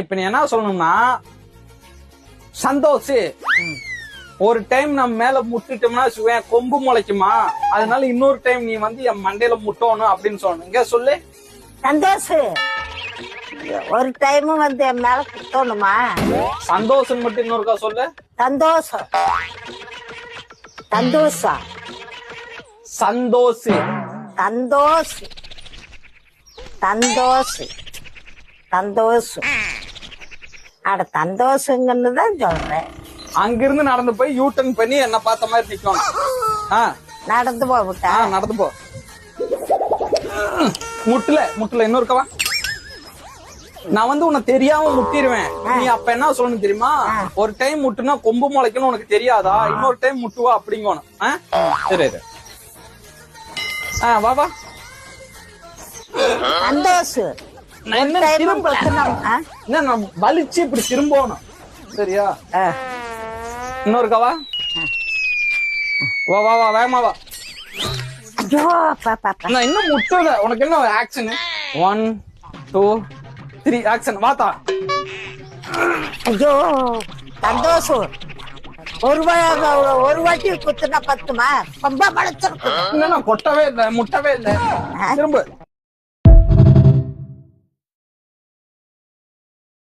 இப்ப நீ என்ன சொல்லணும்னா, சந்தோஷ் ஒரு டைம் நம்ம மேல முட்டிட்டோம்னா கொம்பு முளைக்குமா, அதனால இன்னொரு டைம் நீ வந்து என் மண்டையில முட்டணும் அப்படின்னு சொல்லணும். இங்க சொல்லு. சந்தோஷ் ஒரு டைம் வந்து என் மேல குத்தணுமா? சந்தோஷம் மட்டும் இன்னொருக்கா சொல்லு. சந்தோஷம் சந்தோஷா சந்தோஷ் சந்தோஷ் சந்தோஷ் சந்தோஷ் அட சந்தோஷங்கன்னு தான் சொல்றேன். அங்கிருந்து நடந்து போய் யூ டர்ன் பண்ணி என்ன பார்த்த மாதிரி நிக்கணும். நடந்து போவிட்டா நடந்து போ. முட்டல இன்னொருக்கவா. நான் வந்து உனக்கு தெரியாம முட்டிடுவேன். நீ அப்ப என்ன சொல்லணும் தெரியுமா? ஒரு டைம் முட்டுனா கொம்பு முளைக்கணும் உனக்கு தெரியாதா? இன்னொரு டைம் முட்டுவா அப்படிங்கணும். சரி வா வா. சந்தோஷ் நான் வலிச்சு இப்படி திரும்பணும். சரியா? இன்னொருக்கவா. வா வா வா வேகமா வா. நான் இன்னும் முட்டல. உனக்கு என்ன ஆக்ஷன்? 1 2 3 ஆக்ஷன். வாத்தா. ஐயோ சந்தோஷ் ஒரு வாட்டி குத்துனா பத்துமா? ரொம்ப பழச்சிருக்கும். கொட்டவே இல்லை முட்டவே இல்லை. திரும்ப